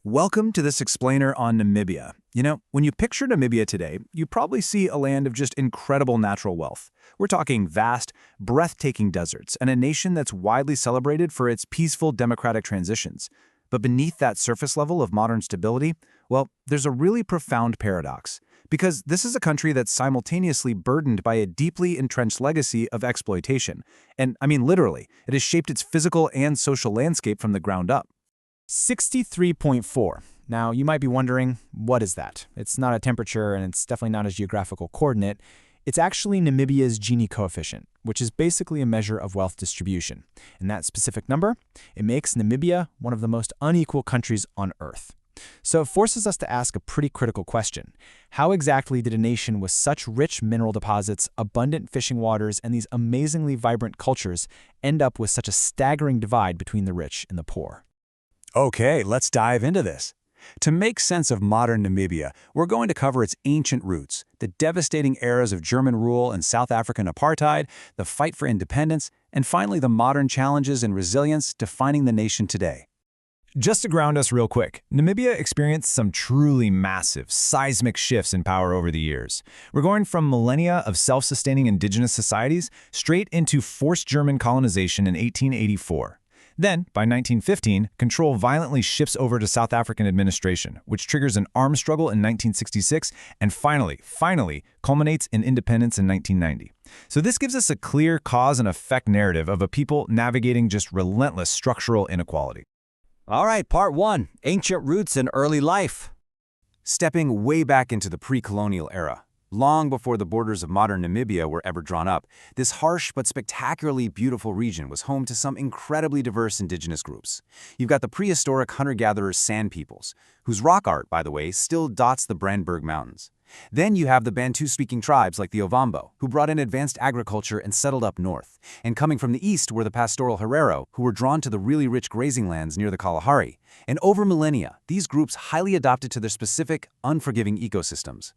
Welcome to this explainer on Namibia. When you picture Namibia today, you probably see a land of just incredible natural wealth. We're talking vast, breathtaking deserts and a nation that's widely celebrated for its peaceful democratic transitions. But beneath that surface level of modern stability, well, there's a really profound paradox. Because this is a country that's simultaneously burdened by a deeply entrenched legacy of exploitation. And I mean literally, it has shaped its physical and social landscape from the ground up. 63.4. Now, you might be wondering, what is that? It's not a temperature and it's definitely not a geographical coordinate. It's actually Namibia's Gini coefficient, which is basically a measure of wealth distribution. And that specific number, it makes Namibia one of the most unequal countries on Earth. So it forces us to ask a pretty critical question. How exactly did a nation with such rich mineral deposits, abundant fishing waters, and these amazingly vibrant cultures end up with such a staggering divide between the rich and the poor? Okay, let's dive into this. To make sense of modern Namibia, we're going to cover its ancient roots, the devastating eras of German rule and South African apartheid, the fight for independence, and finally the modern challenges and resilience defining the nation today. Just to ground us real quick, Namibia experienced some truly massive, seismic shifts in power over the years. We're going from millennia of self-sustaining indigenous societies straight into forced German colonization in 1884. Then, by 1915, control violently shifts over to South African administration, which triggers an armed struggle in 1966 and finally culminates in independence in 1990. So this gives us a clear cause and effect narrative of a people navigating just relentless structural inequality. All right, part one, ancient roots and early life. Stepping way back into the pre-colonial era, long before the borders of modern Namibia were ever drawn up, this harsh but spectacularly beautiful region was home to some incredibly diverse indigenous groups. You've got the prehistoric hunter-gatherers Sand peoples, whose rock art, by the way, still dots the Brandberg Mountains. Then you have the Bantu-speaking tribes like the Ovambo, who brought in advanced agriculture and settled up north. And coming from the east were the pastoral Herero, who were drawn to the really rich grazing lands near the Kalahari. And over millennia, these groups highly adapted to their specific, unforgiving ecosystems.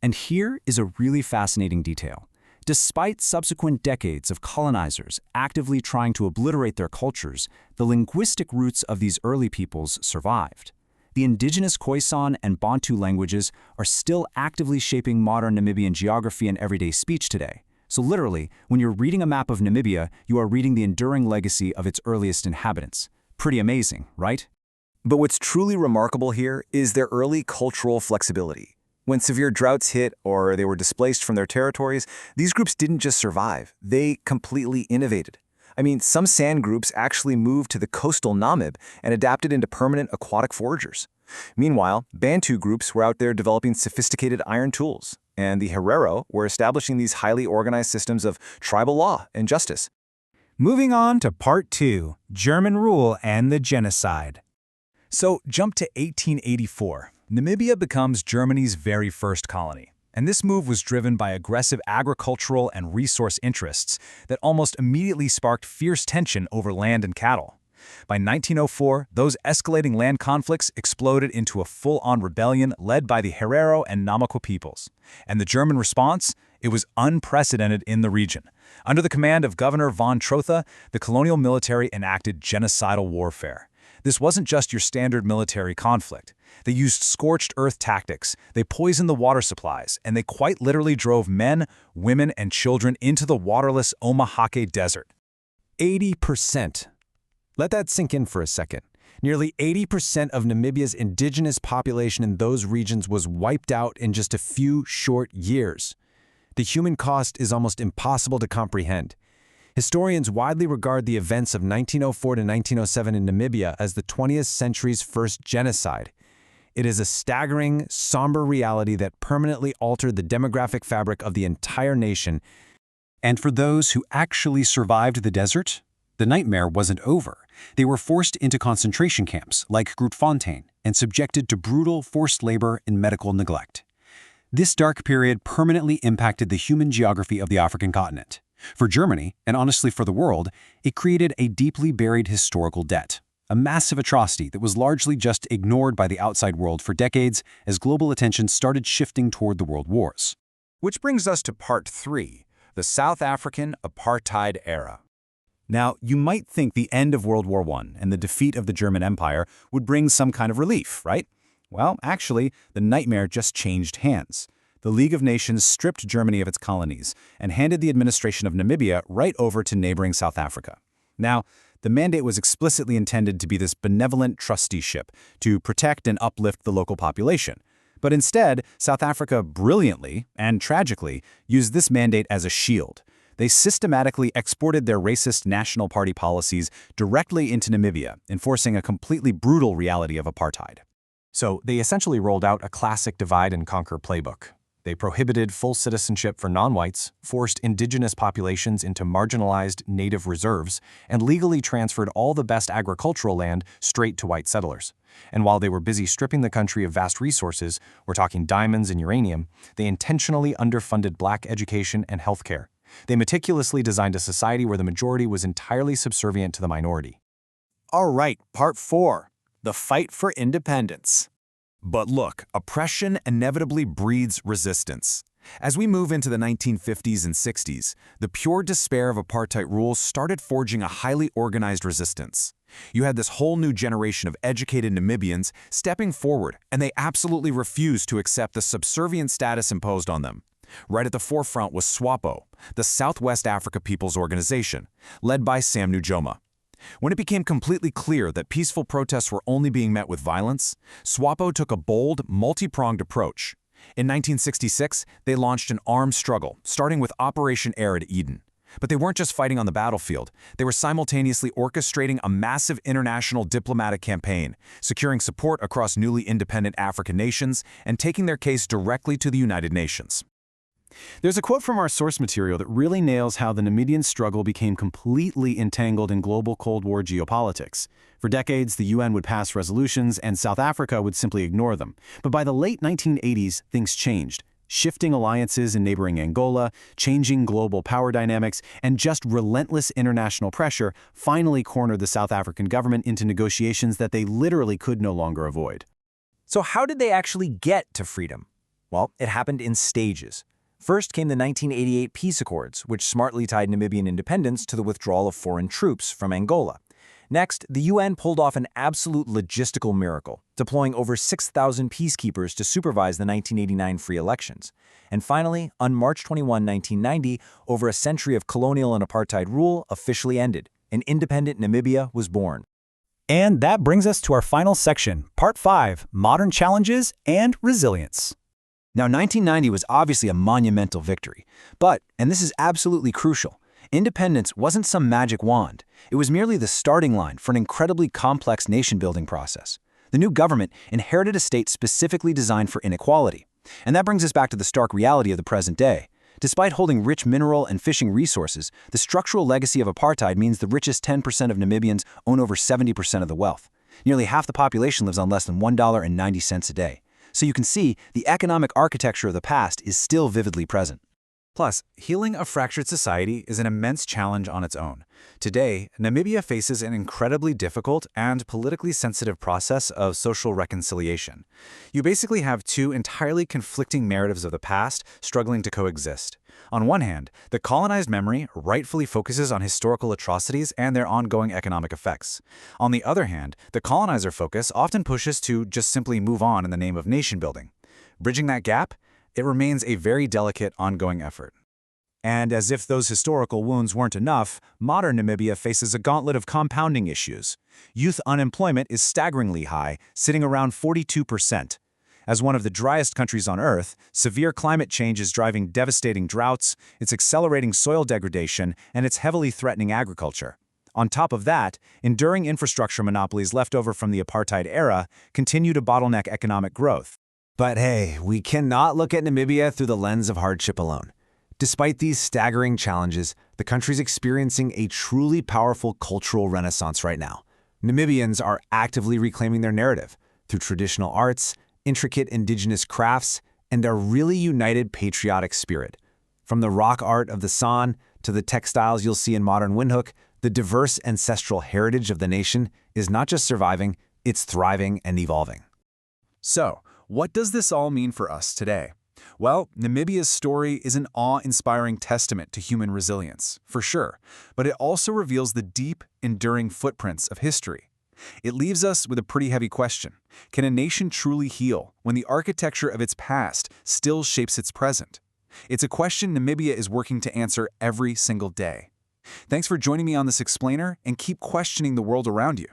And here is a really fascinating detail. Despite subsequent decades of colonizers actively trying to obliterate their cultures, the linguistic roots of these early peoples survived. The indigenous Khoikhoi and Bantu languages are still actively shaping modern Namibian geography and everyday speech today. So literally, when you're reading a map of Namibia, you are reading the enduring legacy of its earliest inhabitants. Pretty amazing, right? But what's truly remarkable here is their early cultural flexibility. When severe droughts hit or they were displaced from their territories, these groups didn't just survive, they completely innovated. I mean, some Sand groups actually moved to the coastal Namib and adapted into permanent aquatic foragers. Meanwhile, Bantu groups were out there developing sophisticated iron tools, and the Herero were establishing these highly organized systems of tribal law and justice. Moving on to part two, German rule and the genocide. So jump to 1884. Namibia becomes Germany's very first colony. And this move was driven by aggressive agricultural and resource interests that almost immediately sparked fierce tension over land and cattle. By 1904, those escalating land conflicts exploded into a full-on rebellion led by the Herero and Namaqua peoples. And the German response? It was unprecedented in the region. Under the command of Governor von Trotha, the colonial military enacted genocidal warfare. This wasn't just your standard military conflict. They used scorched earth tactics, they poisoned the water supplies, and they quite literally drove men, women, and children into the waterless Omahake Desert. 80%. Let that sink in for a second. Nearly 80% of Namibia's indigenous population in those regions was wiped out in just a few short years. The human cost is almost impossible to comprehend. Historians widely regard the events of 1904 to 1907 in Namibia as the 20th century's first genocide. It is a staggering, somber reality that permanently altered the demographic fabric of the entire nation. And for those who actually survived the desert, the nightmare wasn't over. They were forced into concentration camps like Grootfontein and subjected to brutal forced labor and medical neglect. This dark period permanently impacted the human geography of the African continent. For Germany, and honestly for the world, it created a deeply buried historical debt, a massive atrocity that was largely just ignored by the outside world for decades as global attention started shifting toward the world wars. Which brings us to part three, the South African apartheid era. Now, you might think the end of World War I and the defeat of the German Empire would bring some kind of relief, right? Well, actually, the nightmare just changed hands. The League of Nations stripped Germany of its colonies and handed the administration of Namibia right over to neighboring South Africa. Now, the mandate was explicitly intended to be this benevolent trusteeship to protect and uplift the local population. But instead, South Africa brilliantly and tragically used this mandate as a shield. They systematically exported their racist National Party policies directly into Namibia, enforcing a completely brutal reality of apartheid. So they essentially rolled out a classic divide-and-conquer playbook. They prohibited full citizenship for non-whites, forced indigenous populations into marginalized native reserves, and legally transferred all the best agricultural land straight to white settlers. And while they were busy stripping the country of vast resources, we're talking diamonds and uranium, they intentionally underfunded black education and healthcare. They meticulously designed a society where the majority was entirely subservient to the minority. All right, part 4. The fight for independence. But look, oppression inevitably breeds resistance. As we move into the 1950s and 60s, the pure despair of apartheid rule started forging a highly organized resistance. You had this whole new generation of educated Namibians stepping forward, and they absolutely refused to accept the subservient status imposed on them. Right at the forefront was SWAPO, the Southwest Africa People's Organization, led by Sam Nujoma. When it became completely clear that peaceful protests were only being met with violence, SWAPO took a bold, multi-pronged approach. In 1966, they launched an armed struggle, starting with Operation Arid Eden. But they weren't just fighting on the battlefield. They were simultaneously orchestrating a massive international diplomatic campaign, securing support across newly independent African nations, and taking their case directly to the United Nations. There's a quote from our source material that really nails how the Namibian struggle became completely entangled in global Cold War geopolitics. For decades, the UN would pass resolutions and South Africa would simply ignore them. But by the late 1980s, things changed. Shifting alliances in neighboring Angola, changing global power dynamics, and just relentless international pressure finally cornered the South African government into negotiations that they literally could no longer avoid. So how did they actually get to freedom? Well, it happened in stages. First came the 1988 peace accords, which smartly tied Namibian independence to the withdrawal of foreign troops from Angola. Next, the UN pulled off an absolute logistical miracle, deploying over 6,000 peacekeepers to supervise the 1989 free elections. And finally, on March 21, 1990, over a century of colonial and apartheid rule officially ended, and independent Namibia was born. And that brings us to our final section, Part 5, Modern Challenges and Resilience. Now, 1990 was obviously a monumental victory, but, and this is absolutely crucial, independence wasn't some magic wand. It was merely the starting line for an incredibly complex nation-building process. The new government inherited a state specifically designed for inequality. And that brings us back to the stark reality of the present day. Despite holding rich mineral and fishing resources, the structural legacy of apartheid means the richest 10% of Namibians own over 70% of the wealth. Nearly half the population lives on less than $1.90 a day. So you can see the economic architecture of the past is still vividly present. Plus, healing a fractured society is an immense challenge on its own. Today, Namibia faces an incredibly difficult and politically sensitive process of social reconciliation. You basically have two entirely conflicting narratives of the past struggling to coexist. On one hand, the colonized memory rightfully focuses on historical atrocities and their ongoing economic effects. On the other hand, the colonizer focus often pushes to just simply move on in the name of nation building. Bridging that gap, it remains a very delicate, ongoing effort. And as if those historical wounds weren't enough, modern Namibia faces a gauntlet of compounding issues. Youth unemployment is staggeringly high, sitting around 42%. As one of the driest countries on Earth, severe climate change is driving devastating droughts, it's accelerating soil degradation, and it's heavily threatening agriculture. On top of that, enduring infrastructure monopolies left over from the apartheid era continue to bottleneck economic growth. But hey, we cannot look at Namibia through the lens of hardship alone. Despite these staggering challenges, the country's experiencing a truly powerful cultural renaissance right now. Namibians are actively reclaiming their narrative through traditional arts, intricate indigenous crafts, and a really united patriotic spirit. From the rock art of the San to the textiles you'll see in modern Windhoek, the diverse ancestral heritage of the nation is not just surviving, it's thriving and evolving. So, what does this all mean for us today? Well, Namibia's story is an awe-inspiring testament to human resilience, for sure, but it also reveals the deep, enduring footprints of history. It leaves us with a pretty heavy question. Can a nation truly heal when the architecture of its past still shapes its present? It's a question Namibia is working to answer every single day. Thanks for joining me on this explainer, and keep questioning the world around you.